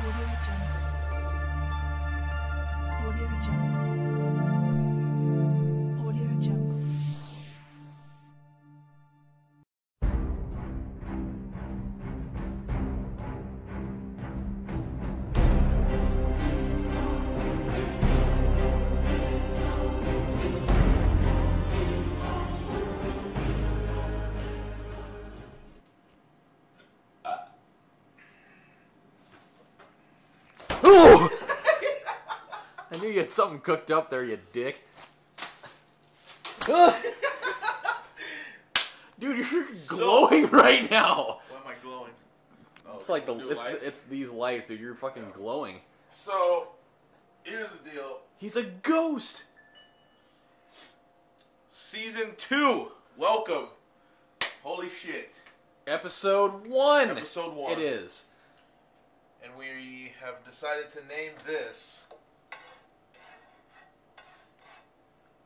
Audio Jungle. Audio Jungle. Audio Jungle. Ooh! I knew you had something cooked up there, you dick. Dude, you're glowing right now. Why am I glowing? Oh, It's like lights? it's these lights, dude. You're fucking glowing. So, here's the deal. He's a ghost. Season 2. Welcome. Holy shit. Episode 1. Episode 1. It is. And we have decided to name this.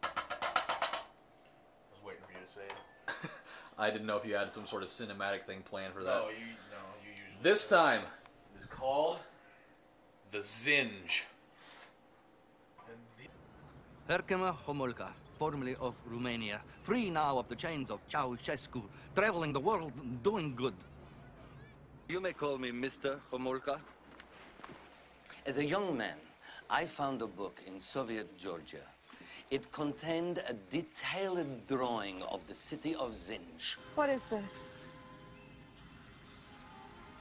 I was waiting for you to say it. I didn't know if you had some sort of cinematic thing planned for that. No, you usually. This say time it is called the Zinj. Herkema Homolka, formerly of Romania, free now of the chains of Ceausescu, traveling the world, doing good. You may call me Mr. Homolka. As a young man, I found a book in Soviet Georgia. It contained a detailed drawing of the city of Zinj. What is this?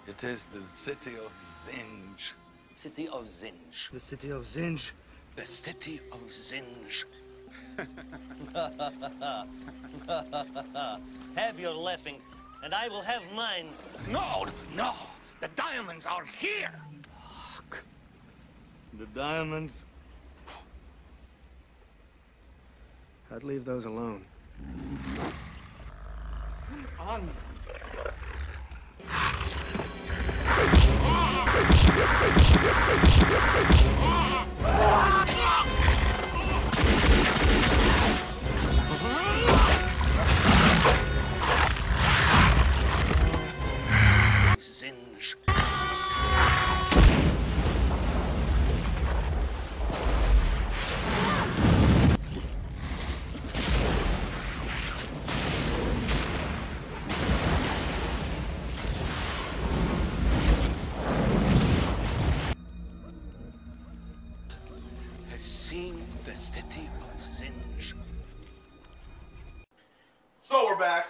It is the city of Zinj. City of Zinj. The city of Zinj. The city of Zinj. Have your laughing, and I will have mine. No, no, the diamonds are here. Fuck. The diamonds. I'd leave those alone. On. Zinj. Has seen the city of Zinj. So we're back.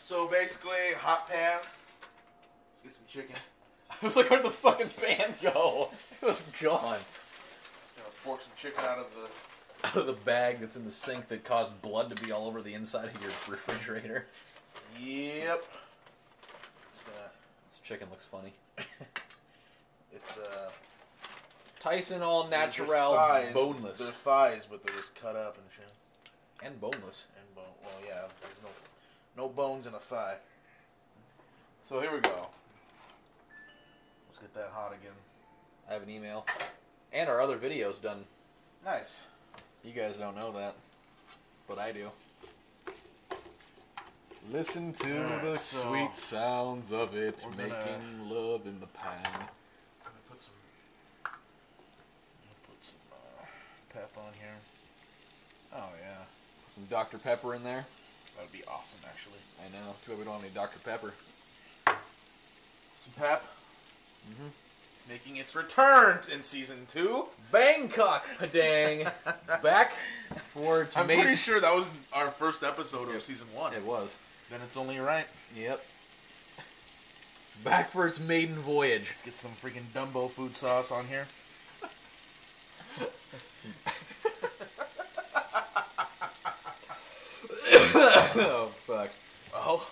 So basically, hot pan. Let's get some chicken. I was like, where'd the fucking band go? It was gone. Gonna fork some chicken out of the. Out of the bag that's in the sink that caused blood to be all over the inside of your refrigerator. Yep. Just gonna. This chicken looks funny. It's Tyson all they're natural, thighs. boneless. They're thighs, but they're just cut up and shit. And boneless. And bone. Well, yeah. There's no bones in a thigh. So here we go. Let's get that hot again. I have an email. And our other video's done. Nice. You guys don't know that. But I do. Listen to the so sweet sounds of it, we're making gonna- love in the pan. I'm gonna put some pep on here. Oh yeah, Some Dr. Pepper in there. that would be awesome actually. I know. Too bad we don't have any Dr. Pepper. Some pep. Making its return in season 2. Bangkok, padang. Back for its I'm maiden... pretty sure that was our first episode of season 1. It was. Then it's only right. Yep. Back for its maiden voyage. Let's get some freaking Dumbo food sauce on here. Oh, fuck. Oh.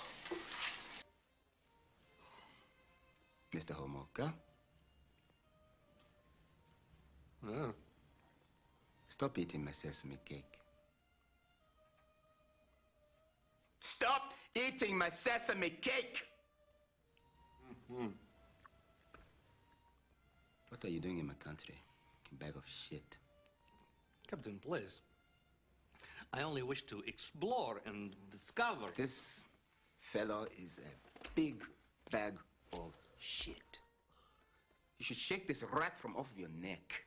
Mr. Homolka? Oh. Stop eating my sesame cake. Stop eating my sesame cake! What are you doing in my country? You bag of shit. Captain, please. I only wish to explore and discover. This fellow is a big bag of shit. You You should shake this rat from off your neck.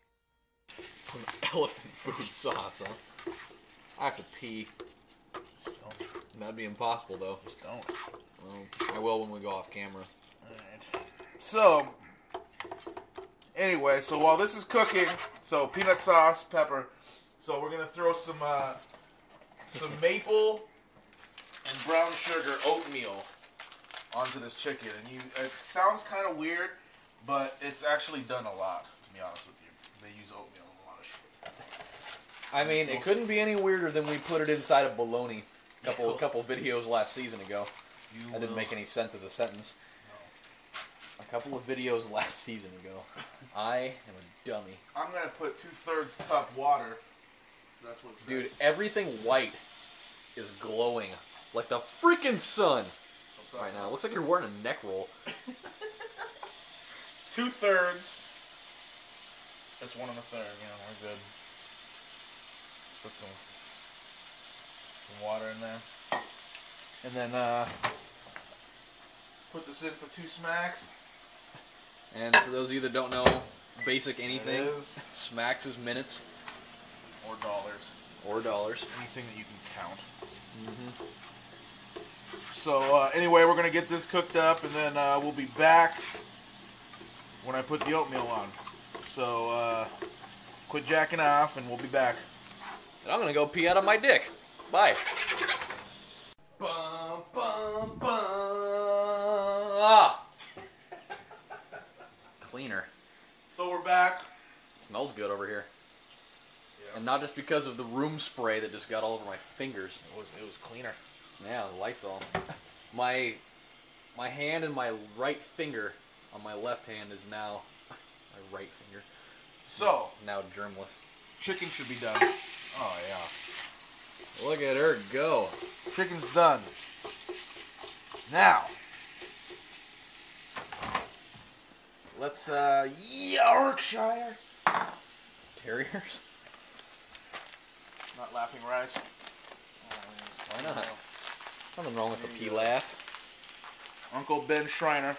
Some elephant food sauce, huh? I have to pee. Just don't. That'd be impossible, though. Just don't. Well, I will when we go off camera. Alright. So, anyway, so while this is cooking, so peanut sauce, pepper, so we're going to throw some maple and brown sugar oatmeal onto this chicken. And it sounds kind of weird, but it's actually done a lot, to be honest with you. They use oatmeal in a lot of shit. I mean, it couldn't be any weirder than we put it inside of bologna a couple videos last season ago. That didn't make any sense as a sentence. No. A couple of videos last season ago. I am a dummy. I'm going to put 2/3 cup water. That's what it says. Dude, everything white is glowing like the freaking sun right now. It looks like you're wearing a neck roll. 2/3. That's 1 1/3. Yeah, we're good. Put some water in there. And then put this in for 2 smacks. And for those of you that don't know basic anything, It is. smacks is minutes. Or dollars. Or dollars. Anything that you can count. So anyway, we're going to get this cooked up, and then we'll be back when I put the oatmeal on. So quit jacking off, and we'll be back. And I'm going to go pee out of my dick. Bye. Bum, bum, bum. Ah! Cleaner. So we're back. It smells good over here. Yes. And not just because of the room spray that just got all over my fingers. It was cleaner. Yeah, the Lysol. My hand and my right finger on my left hand is now my right finger. So Now germless. chicken should be done. Oh yeah. Look at her go. Chicken's done. Now, let's, Yorkshire. Terriers? Not laughing rice. Why not? Nothing wrong with a pea laugh. Uncle Ben Schreiner.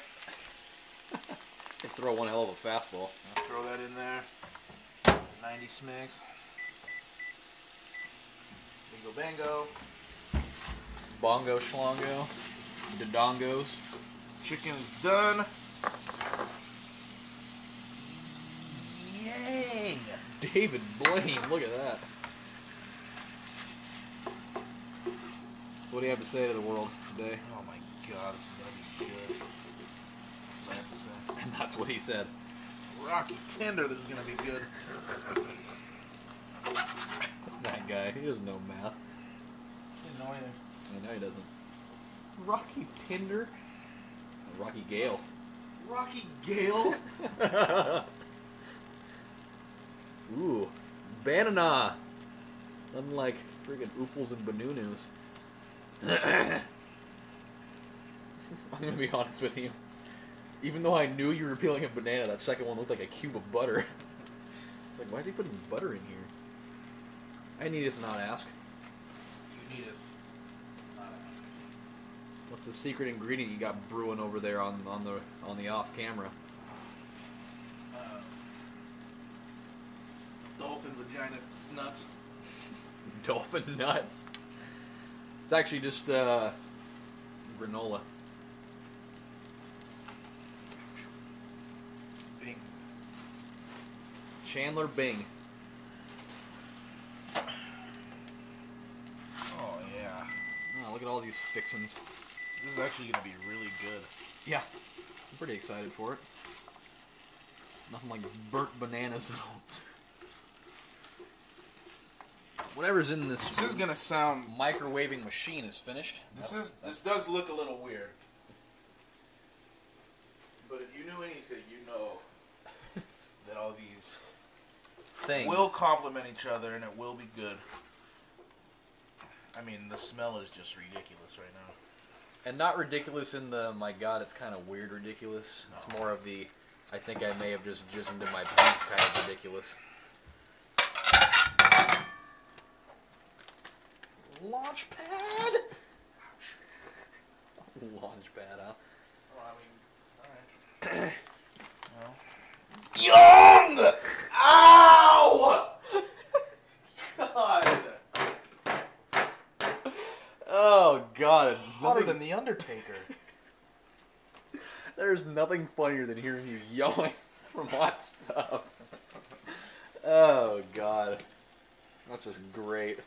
Could throw one hell of a fastball. I'll throw that in there. 90 smigs. Bingo bango. Bongo schlongo. Dodongos. Chicken is done. Yang. David Blaine, look at that. So what do you have to say to the world today? Oh my god, this is gonna be good. That's what I have to say. And that's what he said. Rocky Tender, this is gonna be good. That guy, he doesn't know math. Didn't know anything. I know he doesn't. Rocky Tinder? Rocky Gale. Rocky Gale. Ooh. Banana. Unlike friggin' Ooples and Banunus. I'm gonna be honest with you. Even though I knew you were peeling a banana, that second one looked like a cube of butter. It's like, why is he putting butter in here? I needeth not ask. You need it. Not ask. What's the secret ingredient you got brewing over there on the off camera? Dolphin vagina nuts. Dolphin nuts. It's actually just granola. Bing. Chandler Bing. Oh yeah. Oh, look at all these fixins. This is actually gonna be really good. Yeah. I'm pretty excited for it. Nothing like burnt bananas and oats. Whatever's in this This is gonna sound. microwaving machine is finished. This does look a little weird. But if you knew anything, you know that all these things will complement each other and it will be good. I mean, the smell is just ridiculous right now. and not ridiculous in the my god it's kind of weird ridiculous. It's more of the I think I may have just jizzed into my pants kind of ridiculous. Launch pad. Launch pad, huh? Well, I mean, all right. Well, Young! Ow! God. Oh God! Hotter than the Undertaker. There's nothing funnier than hearing you yelling from hot stuff. Oh God, that's just great.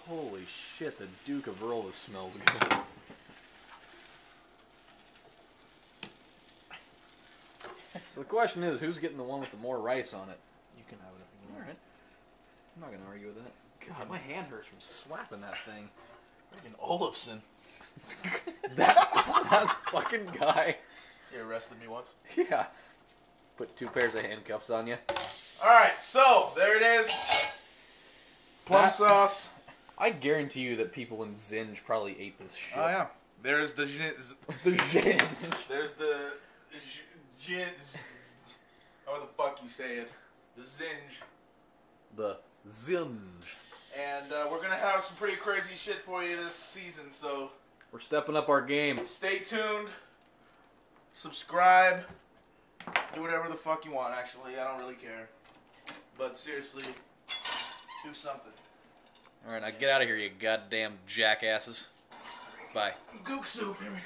Holy shit! The Duke of Earl smells good. So the question is, who's getting the one with the more rice on it? You can have it if you All want. right. I'm not gonna argue with that. God, my hand hurts from slapping that thing. Freaking Olafson. that fucking guy. You arrested me once. Yeah. Put 2 pairs of handcuffs on you. Alright, so there it is. Plum That- sauce. I guarantee you that people in Zinj probably ate this shit. Oh yeah. There's the The Zinj. there's the however the fuck you say it. The Zinj. The Zinj. And we're gonna have some pretty crazy shit for you this season, so We're stepping up our game. stay tuned. Subscribe. Do whatever the fuck you want, actually. I don't really care. But seriously, do something. Alright, now get out of here, you goddamn jackasses. Bye. Gook soup, here we go.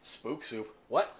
Spook soup. What?